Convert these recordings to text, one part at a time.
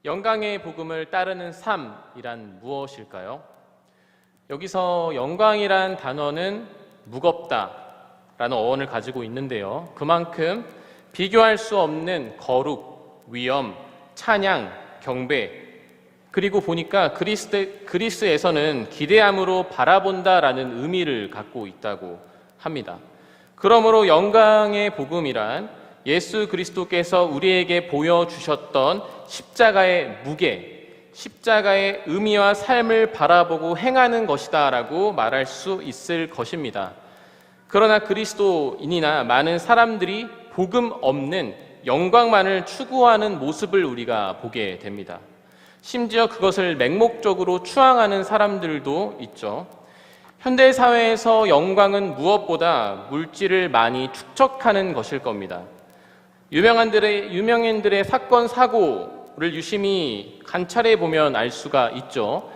영광의 복음을 따르는 삶이란 무엇일까요? 여기서 영광이란 단어는 무겁다라는 어원을 가지고 있는데요. 그만큼 비교할 수 없는 거룩, 위엄, 찬양, 경배, 그리고 보니까 그리스에서는 기대함으로 바라본다라는 의미를 갖고 있다고 합니다. 그러므로 영광의 복음이란 예수 그리스도께서 우리에게 보여주셨던 십자가의 무게, 십자가의 의미와 삶을 바라보고 행하는 것이다라고 말할 수 있을 것입니다. 그러나 그리스도인이나 많은 사람들이 복음 없는 영광만을 추구하는 모습을 우리가 보게 됩니다. 심지어 그것을 맹목적으로 추앙하는 사람들도 있죠. 현대 사회에서 영광은 무엇보다 물질을 많이 축적하는 것일 겁니다. 유명인들의 사건, 사고를 유심히 관찰해 보면 알 수가 있죠.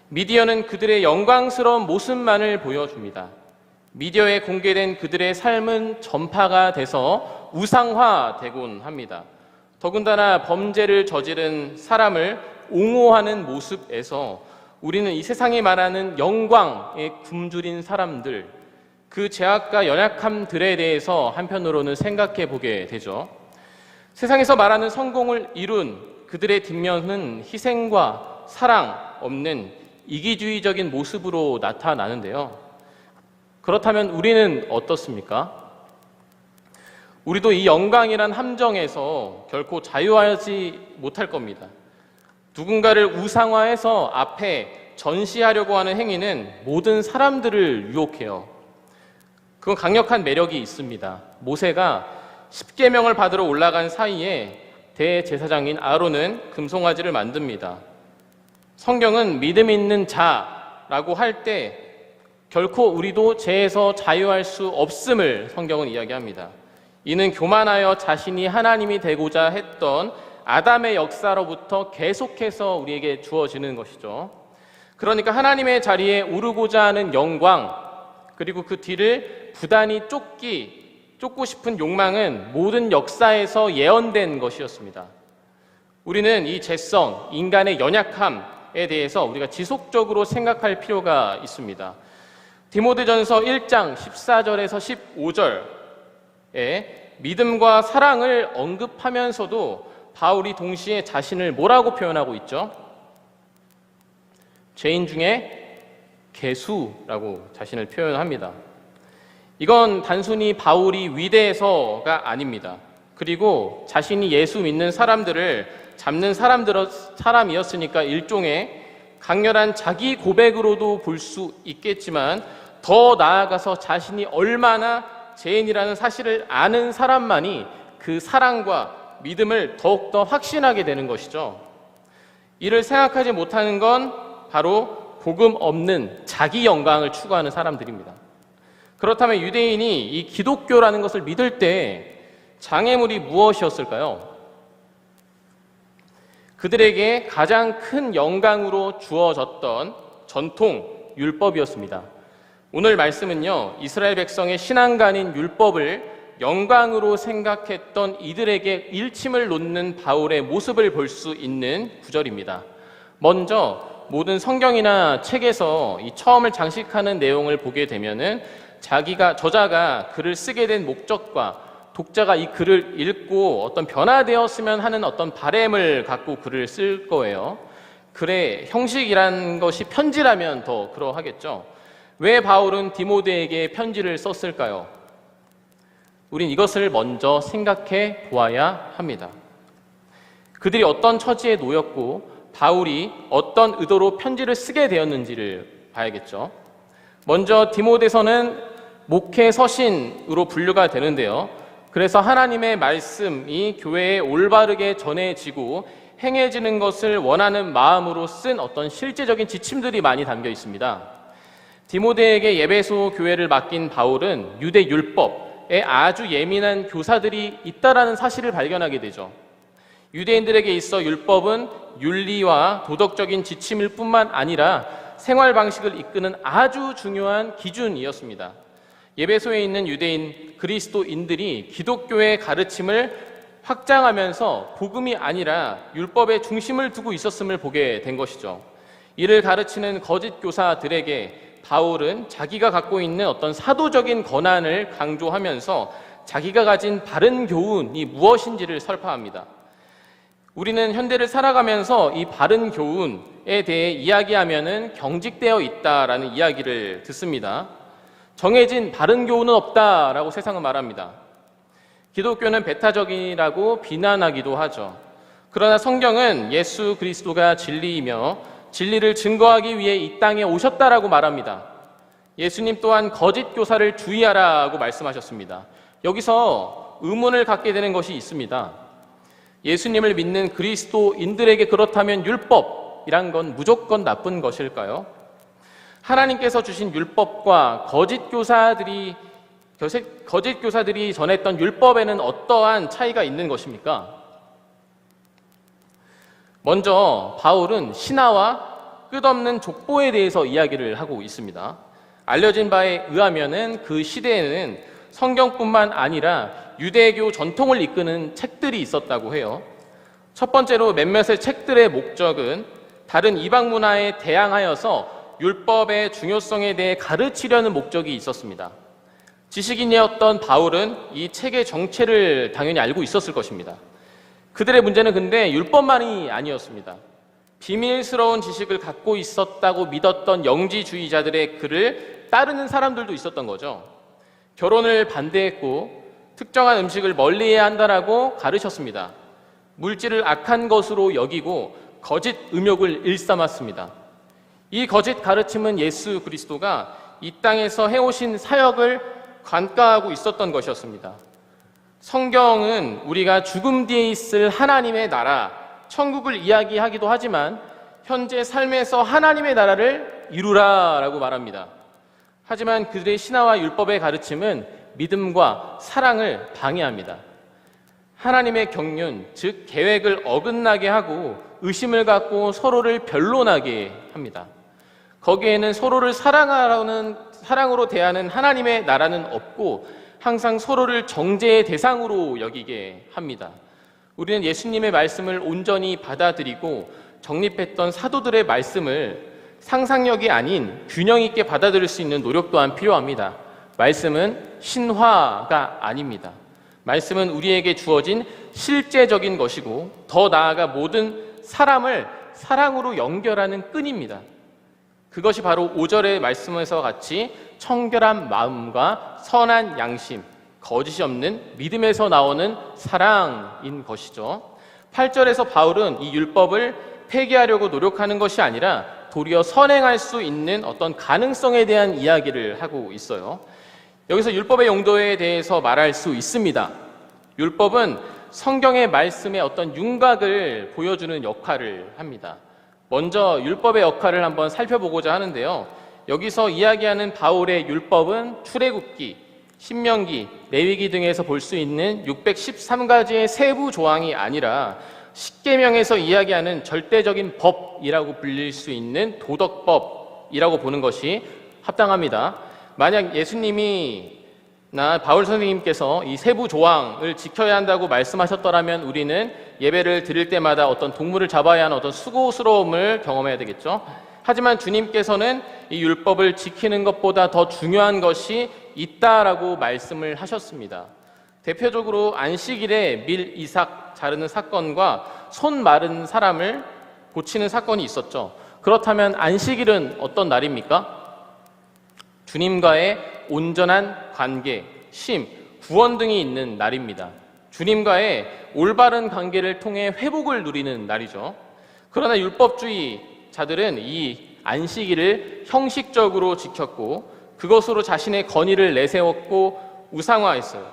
미디어는 그들의 영광스러운 모습만을 보여줍니다. 미디어에 공개된 그들의 삶은 전파가 돼서 우상화되곤 합니다. 더군다나 범죄를 저지른 사람을 옹호하는 모습에서 우리는 이 세상이 말하는 영광에 굶주린 사람들, 그 죄악과 연약함들에 대해서 한편으로는 생각해 보게 되죠. 세상에서 말하는 성공을 이룬 그들의 뒷면은 희생과 사랑 없는 이기주의적인 모습으로 나타나는데요. 그렇다면 우리는 어떻습니까? 우리도 이 영광이란 함정에서 결코 자유하지 못할 겁니다. 누군가를 우상화해서 앞에 전시하려고 하는 행위는 모든 사람들을 유혹해요. 그건 강력한 매력이 있습니다. 모세가 십계명을 받으러 올라간 사이에 대제사장인 아론은 금송아지를 만듭니다. 성경은 믿음 있는 자라고 할 때 결코 우리도 죄에서 자유할 수 없음을 성경은 이야기합니다. 이는 교만하여 자신이 하나님이 되고자 했던 아담의 역사로부터 계속해서 우리에게 주어지는 것이죠. 그러니까 하나님의 자리에 오르고자 하는 영광, 그리고 그 뒤를 부단히 쫓고 싶은 욕망은 모든 역사에서 예언된 것이었습니다. 우리는 이 죄성, 인간의 연약함에 대해서 우리가 지속적으로 생각할 필요가 있습니다. 디모데전서 1장 14절에서 15절에 믿음과 사랑을 언급하면서도 바울이 동시에 자신을 뭐라고 표현하고 있죠? 죄인 중에 괴수라고 자신을 표현합니다. 이건 단순히 바울이 위대해서가 아닙니다. 그리고 자신이 예수 믿는 사람들을 잡는 사람이었으니까 일종의 강렬한 자기 고백으로도 볼 수 있겠지만 더 나아가서 자신이 얼마나 죄인이라는 사실을 아는 사람만이 그 사랑과 믿음을 더욱더 확신하게 되는 것이죠. 이를 생각하지 못하는 건 바로 복음 없는 자기 영광을 추구하는 사람들입니다. 그렇다면 유대인이 이 기독교라는 것을 믿을 때 장애물이 무엇이었을까요? 그들에게 가장 큰 영광으로 주어졌던 전통 율법이었습니다. 오늘 말씀은요, 이스라엘 백성의 신앙관인 율법을 영광으로 생각했던 이들에게 일침을 놓는 바울의 모습을 볼 수 있는 구절입니다. 먼저 모든 성경이나 책에서 이 처음을 장식하는 내용을 보게 되면은 저자가 글을 쓰게 된 목적과 독자가 이 글을 읽고 어떤 변화되었으면 하는 어떤 바램을 갖고 글을 쓸 거예요. 글의 형식이란 것이 편지라면 더 그러하겠죠. 왜 바울은 디모데에게 편지를 썼을까요? 우린 이것을 먼저 생각해 보아야 합니다. 그들이 어떤 처지에 놓였고 바울이 어떤 의도로 편지를 쓰게 되었는지를 봐야겠죠. 먼저 디모데서는 목회 서신으로 분류가 되는데요. 그래서 하나님의 말씀이 교회에 올바르게 전해지고 행해지는 것을 원하는 마음으로 쓴 어떤 실제적인 지침들이 많이 담겨 있습니다. 디모데에게 에베소 교회를 맡긴 바울은 유대 율법에 아주 예민한 교사들이 있다라는 사실을 발견하게 되죠. 유대인들에게 있어 율법은 윤리와 도덕적인 지침일 뿐만 아니라 생활 방식을 이끄는 아주 중요한 기준이었습니다. 에베소에 있는 유대인 그리스도인들이 기독교의 가르침을 확장하면서 복음이 아니라 율법의 중심을 두고 있었음을 보게 된 것이죠. 이를 가르치는 거짓 교사들에게 바울은 자기가 갖고 있는 어떤 사도적인 권한을 강조하면서 자기가 가진 바른 교훈이 무엇인지를 설파합니다. 우리는 현대를 살아가면서 이 바른 교훈에 대해 이야기하면은 경직되어 있다라는 이야기를 듣습니다. 정해진 바른 교훈은 없다라고 세상은 말합니다. 기독교는 배타적이라고 비난하기도 하죠. 그러나 성경은 예수 그리스도가 진리이며 진리를 증거하기 위해 이 땅에 오셨다라고 말합니다. 예수님 또한 거짓 교사를 주의하라고 말씀하셨습니다. 여기서 의문을 갖게 되는 것이 있습니다. 예수님을 믿는 그리스도인들에게 그렇다면 율법이란 건 무조건 나쁜 것일까요? 하나님께서 주신 율법과 거짓 교사들이 전했던 율법에는 어떠한 차이가 있는 것입니까? 먼저 바울은 신화와 끝없는 족보에 대해서 이야기를 하고 있습니다. 알려진 바에 의하면은 그 시대에는 성경뿐만 아니라 유대교 전통을 이끄는 책들이 있었다고 해요. 첫 번째로 몇몇의 책들의 목적은 다른 이방 문화에 대항하여서 율법의 중요성에 대해 가르치려는 목적이 있었습니다. 지식인이었던 바울은 이 책의 정체를 당연히 알고 있었을 것입니다. 그들의 문제는 근데 율법만이 아니었습니다. 비밀스러운 지식을 갖고 있었다고 믿었던 영지주의자들의 글을 따르는 사람들도 있었던 거죠. 결혼을 반대했고 특정한 음식을 멀리해야 한다라고 가르쳤습니다. 물질을 악한 것으로 여기고 거짓 음욕을 일삼았습니다. 이 거짓 가르침은 예수 그리스도가 이 땅에서 해오신 사역을 관가하고 있었던 것이었습니다. 성경은 우리가 죽음 뒤에 있을 하나님의 나라, 천국을 이야기하기도 하지만 현재 삶에서 하나님의 나라를 이루라라고 말합니다. 하지만 그들의 신화와 율법의 가르침은 믿음과 사랑을 방해합니다. 하나님의 경륜, 즉 계획을 어긋나게 하고 의심을 갖고 서로를 변론하게 합니다. 거기에는 서로를 사랑으로 대하는 하나님의 나라는 없고 항상 서로를 정죄의 대상으로 여기게 합니다. 우리는 예수님의 말씀을 온전히 받아들이고 정립했던 사도들의 말씀을 상상력이 아닌 균형 있게 받아들일 수 있는 노력 또한 필요합니다. 말씀은 신화가 아닙니다. 말씀은 우리에게 주어진 실제적인 것이고 더 나아가 모든 사람을 사랑으로 연결하는 끈입니다. 그것이 바로 5절의 말씀에서 같이 청결한 마음과 선한 양심, 거짓이 없는 믿음에서 나오는 사랑인 것이죠. 8절에서 바울은 이 율법을 폐기하려고 노력하는 것이 아니라 도리어 선행할 수 있는 어떤 가능성에 대한 이야기를 하고 있어요. 여기서 율법의 용도에 대해서 말할 수 있습니다. 율법은 성경의 말씀의 어떤 윤곽을 보여주는 역할을 합니다. 먼저 율법의 역할을 한번 살펴보고자 하는데요. 여기서 이야기하는 바울의 율법은 출애굽기, 신명기, 레위기 등에서 볼 수 있는 613가지의 세부 조항이 아니라 십계명에서 이야기하는 절대적인 법이라고 불릴 수 있는 도덕법이라고 보는 것이 합당합니다. 만약 예수님이나 바울 선생님께서 이 세부 조항을 지켜야 한다고 말씀하셨더라면 우리는 예배를 드릴 때마다 어떤 동물을 잡아야 하는 어떤 수고스러움을 경험해야 되겠죠. 하지만 주님께서는 이 율법을 지키는 것보다 더 중요한 것이 있다라고 말씀을 하셨습니다. 대표적으로 안식일에 밀 이삭 자르는 사건과 손 마른 사람을 고치는 사건이 있었죠. 그렇다면 안식일은 어떤 날입니까? 주님과의 온전한 관계, 쉼, 구원 등이 있는 날입니다. 주님과의 올바른 관계를 통해 회복을 누리는 날이죠. 그러나 율법주의자들은 이 안식일을 형식적으로 지켰고 그것으로 자신의 권위를 내세웠고 우상화했어요.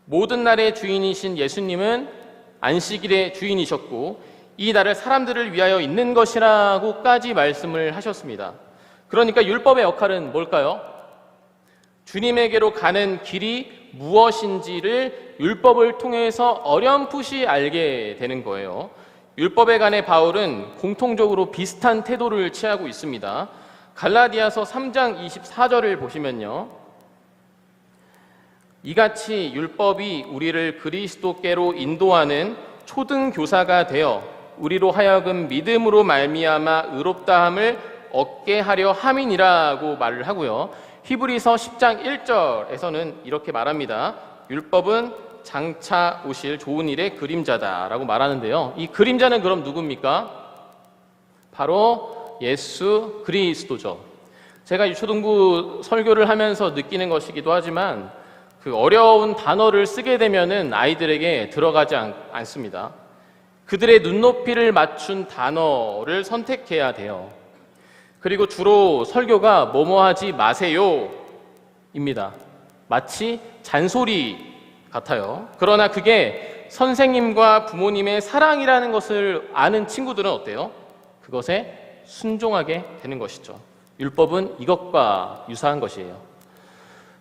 모든 날의 주인이신 예수님은 안식일의 주인이셨고 이 날을 사람들을 위하여 있는 것이라고까지 말씀을 하셨습니다. 그러니까 율법의 역할은 뭘까요? 주님에게로 가는 길이 무엇인지를 율법을 통해서 어렴풋이 알게 되는 거예요. 율법에 관해 바울은 공통적으로 비슷한 태도를 취하고 있습니다. 갈라디아서 3장 24절을 보시면요. 이같이 율법이 우리를 그리스도께로 인도하는 초등교사가 되어 우리로 하여금 믿음으로 말미암아 의롭다함을 얻게 하려 함이니라고 말을 하고요. 히브리서 10장 1절에서는 이렇게 말합니다. 율법은 장차 오실 좋은 일의 그림자다라고 말하는데요. 이 그림자는 그럼 누굽니까? 바로 예수 그리스도죠. 제가 유초등부 설교를 하면서 느끼는 것이기도 하지만 그 어려운 단어를 쓰게 되면은 아이들에게 들어가지 않습니다. 그들의 눈높이를 맞춘 단어를 선택해야 돼요. 그리고 주로 설교가 뭐뭐 하지 마세요 입니다. 마치 잔소리 같아요. 그러나 그게 선생님과 부모님의 사랑이라는 것을 아는 친구들은 어때요? 그것에 순종하게 되는 것이죠. 율법은 이것과 유사한 것이에요.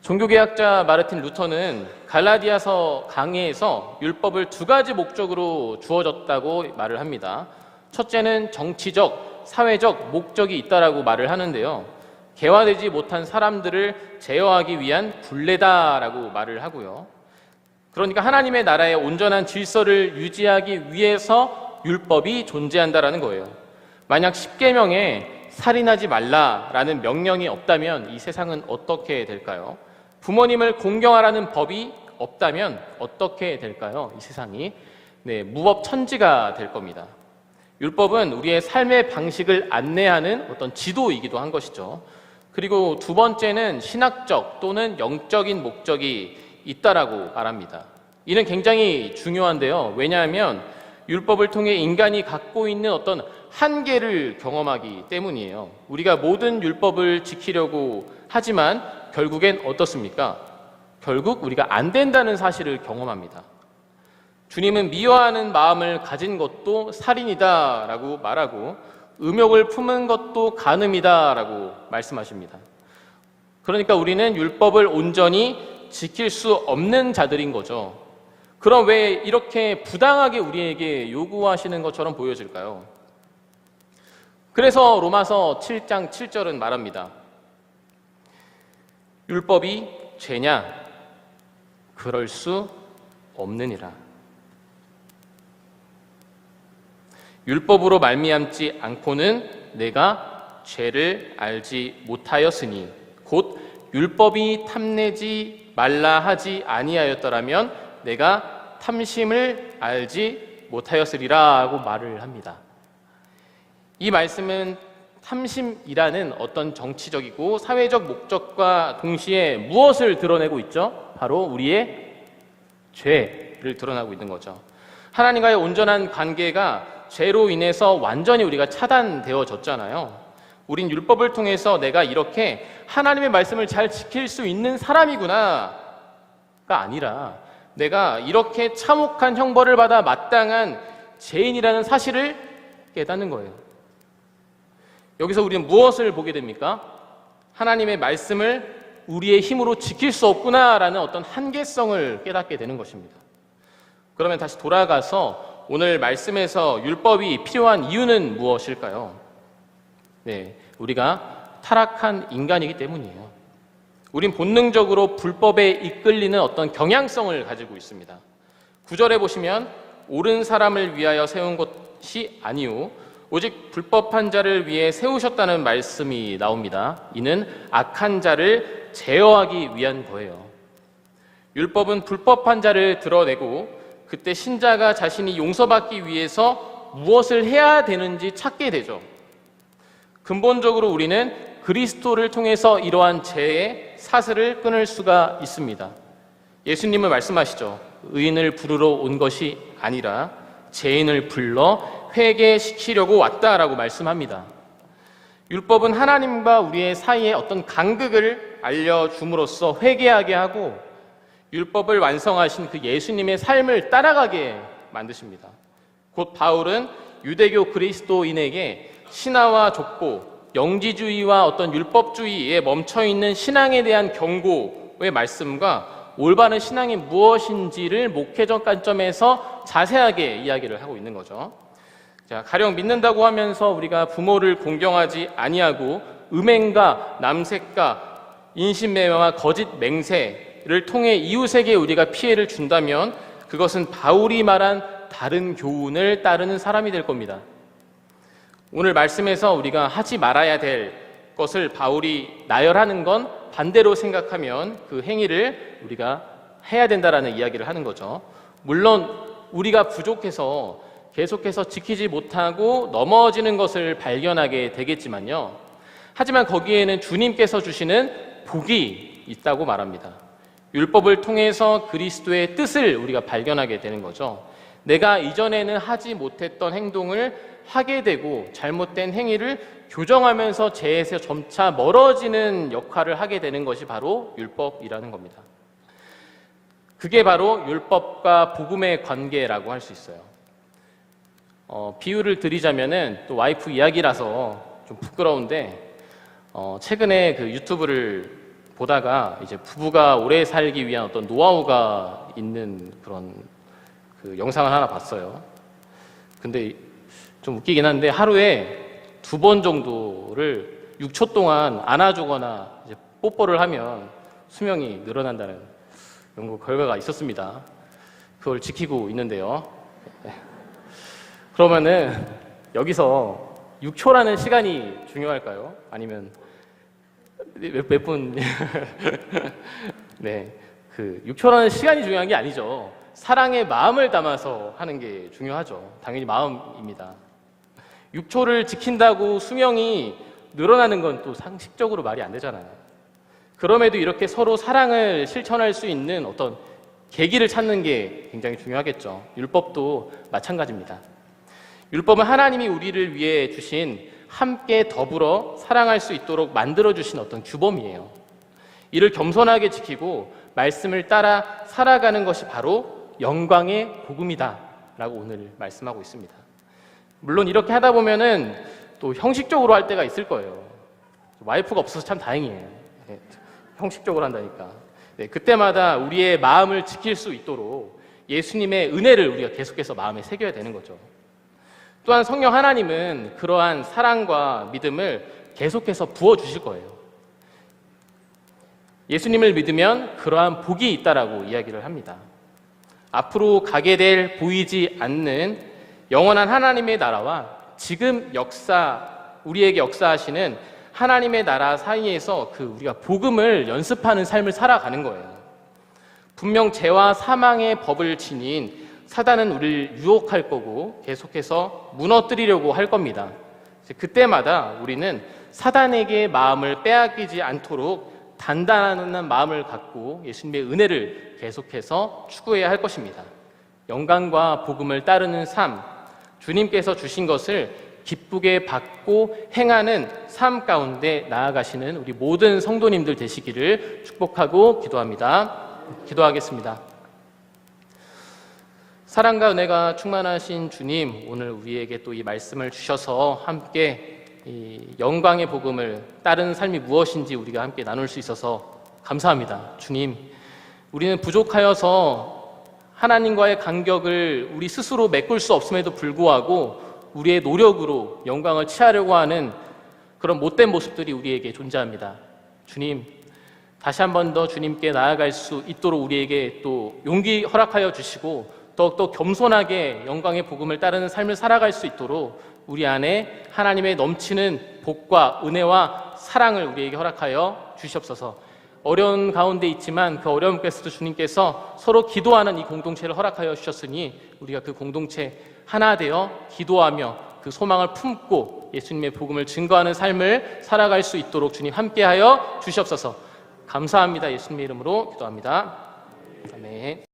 종교개혁자 마르틴 루터는 갈라디아서 강해에서 율법을 두 가지 목적으로 주어졌다고 말을 합니다. 첫째는 정치적, 사회적 목적이 있다라고 말을 하는데요. 개화되지 못한 사람들을 제어하기 위한 굴레다라고 말을 하고요. 그러니까 하나님의 나라의 온전한 질서를 유지하기 위해서 율법이 존재한다라는 거예요. 만약 십계명에 살인하지 말라라는 명령이 없다면 이 세상은 어떻게 될까요? 부모님을 공경하라는 법이 없다면 어떻게 될까요? 이 세상이 무법천지가 될 겁니다. 율법은 우리의 삶의 방식을 안내하는 어떤 지도이기도 한 것이죠. 그리고 두 번째는 신학적 또는 영적인 목적이 있다라고 말합니다. 이는 굉장히 중요한데요. 왜냐하면 율법을 통해 인간이 갖고 있는 어떤 한계를 경험하기 때문이에요. 우리가 모든 율법을 지키려고 하지만 결국엔 어떻습니까? 결국 우리가 안 된다는 사실을 경험합니다. 주님은 미워하는 마음을 가진 것도 살인이다라고 말하고 음욕을 품은 것도 간음이다라고 말씀하십니다. 그러니까 우리는 율법을 온전히 지킬 수 없는 자들인 거죠. 그럼 왜 이렇게 부당하게 우리에게 요구하시는 것처럼 보여질까요? 그래서 로마서 7장 7절은 말합니다. 율법이 죄냐? 그럴 수 없느니라. 율법으로 말미암지 않고는 내가 죄를 알지 못하였으니 곧 율법이 탐내지 말라 하지 아니하였더라면 내가 탐심을 알지 못하였으리라 하고 말을 합니다. 이 말씀은 탐심이라는 어떤 정치적이고 사회적 목적과 동시에 무엇을 드러내고 있죠? 바로 우리의 죄를 드러나고 있는 거죠. 하나님과의 온전한 관계가 죄로 인해서 완전히 우리가 차단되어졌잖아요. 우린 율법을 통해서 내가 이렇게 하나님의 말씀을 잘 지킬 수 있는 사람이구나가 아니라 내가 이렇게 참혹한 형벌을 받아 마땅한 죄인이라는 사실을 깨닫는 거예요. 여기서 우리는 무엇을 보게 됩니까? 하나님의 말씀을 우리의 힘으로 지킬 수 없구나라는 어떤 한계성을 깨닫게 되는 것입니다. 그러면 다시 돌아가서 오늘 말씀에서 율법이 필요한 이유는 무엇일까요? 우리가 타락한 인간이기 때문이에요. 우린 본능적으로 불법에 이끌리는 어떤 경향성을 가지고 있습니다. 9절에 보시면 옳은 사람을 위하여 세운 것이 아니오 오직 불법한 자를 위해 세우셨다는 말씀이 나옵니다. 이는 악한 자를 제어하기 위한 거예요. 율법은 불법한 자를 드러내고 그때 신자가 자신이 용서받기 위해서 무엇을 해야 되는지 찾게 되죠. 근본적으로 우리는 그리스도를 통해서 이러한 죄의 사슬을 끊을 수가 있습니다. 예수님은 말씀하시죠. 의인을 부르러 온 것이 아니라 죄인을 불러 회개시키려고 왔다라고 말씀합니다. 율법은 하나님과 우리의 사이에 어떤 간극을 알려줌으로써 회개하게 하고 율법을 완성하신 그 예수님의 삶을 따라가게 만드십니다. 곧 바울은 유대교 그리스도인에게 신화와 족보, 영지주의와 어떤 율법주의에 멈춰있는 신앙에 대한 경고의 말씀과 올바른 신앙이 무엇인지를 목회적 관점에서 자세하게 이야기를 하고 있는 거죠. 자, 가령 믿는다고 하면서 우리가 부모를 공경하지 아니하고 음행과 남색과 인신매매와 거짓 맹세 교회를 통해 이웃에게 우리가 피해를 준다면 그것은 바울이 말한 다른 교훈을 따르는 사람이 될 겁니다. 오늘 말씀에서 우리가 하지 말아야 될 것을 바울이 나열하는 건 반대로 생각하면 그 행위를 우리가 해야 된다라는 이야기를 하는 거죠. 물론 우리가 부족해서 계속해서 지키지 못하고 넘어지는 것을 발견하게 되겠지만요. 하지만 거기에는 주님께서 주시는 복이 있다고 말합니다. 율법을 통해서 그리스도의 뜻을 우리가 발견하게 되는 거죠. 내가 이전에는 하지 못했던 행동을 하게 되고 잘못된 행위를 교정하면서 죄에서 점차 멀어지는 역할을 하게 되는 것이 바로 율법이라는 겁니다. 그게 바로 율법과 복음의 관계라고 할 수 있어요. 비유를 드리자면은 또 와이프 이야기라서 좀 부끄러운데 최근에 그 유튜브를 보다가 이제 부부가 오래 살기 위한 어떤 노하우가 있는 그런 그 영상을 하나 봤어요. 근데 좀 웃기긴 한데 하루에 2번 정도를 6초 동안 안아주거나 이제 뽀뽀를 하면 수명이 늘어난다는 연구 결과가 있었습니다. 그걸 지키고 있는데요. 그러면은 여기서 6초라는 시간이 중요할까요? 아니면 몇 분? 네, 그 6초라는 시간이 중요한 게 아니죠. 사랑의 마음을 담아서 하는 게 중요하죠. 당연히 마음입니다. 6초를 지킨다고 수명이 늘어나는 건 또 상식적으로 말이 안 되잖아요. 그럼에도 이렇게 서로 사랑을 실천할 수 있는 어떤 계기를 찾는 게 굉장히 중요하겠죠. 율법도 마찬가지입니다. 율법은 하나님이 우리를 위해 주신 함께 더불어 사랑할 수 있도록 만들어주신 어떤 규범이에요. 이를 겸손하게 지키고 말씀을 따라 살아가는 것이 바로 영광의 복음이다 라고 오늘 말씀하고 있습니다. 물론 이렇게 하다 보면은 또 형식적으로 할 때가 있을 거예요. 와이프가 없어서 참 다행이에요. 네, 형식적으로 한다니까. 네, 그때마다 우리의 마음을 지킬 수 있도록 예수님의 은혜를 우리가 계속해서 마음에 새겨야 되는 거죠. 또한 성령 하나님은 그러한 사랑과 믿음을 계속해서 부어주실 거예요. 예수님을 믿으면 그러한 복이 있다라고 이야기를 합니다. 앞으로 가게 될 보이지 않는 영원한 하나님의 나라와 지금 우리에게 역사하시는 하나님의 나라 사이에서 우리가 복음을 연습하는 삶을 살아가는 거예요. 분명 죄와 사망의 법을 지닌 사단은 우리를 유혹할 거고 계속해서 무너뜨리려고 할 겁니다. 그때마다 우리는 사단에게 마음을 빼앗기지 않도록 단단한 마음을 갖고 예수님의 은혜를 계속해서 추구해야 할 것입니다. 영광과 복음을 따르는 삶, 주님께서 주신 것을 기쁘게 받고 행하는 삶 가운데 나아가시는 우리 모든 성도님들 되시기를 축복하고 기도합니다. 기도하겠습니다. 사랑과 은혜가 충만하신 주님, 오늘 우리에게 또 이 말씀을 주셔서 함께 이 영광의 복음을 따르는 삶이 무엇인지 우리가 함께 나눌 수 있어서 감사합니다. 주님, 우리는 부족하여서 하나님과의 간격을 우리 스스로 메꿀 수 없음에도 불구하고 우리의 노력으로 영광을 취하려고 하는 그런 못된 모습들이 우리에게 존재합니다. 주님, 다시 한 번 더 주님께 나아갈 수 있도록 우리에게 또 용기 허락하여 주시고 더욱더 겸손하게 영광의 복음을 따르는 삶을 살아갈 수 있도록 우리 안에 하나님의 넘치는 복과 은혜와 사랑을 우리에게 허락하여 주시옵소서. 어려운 가운데 있지만 그 어려움 속에서도 주님께서 서로 기도하는 이 공동체를 허락하여 주셨으니 우리가 그 공동체 하나 되어 기도하며 그 소망을 품고 예수님의 복음을 증거하는 삶을 살아갈 수 있도록 주님 함께하여 주시옵소서. 감사합니다. 예수님의 이름으로 기도합니다. 아멘.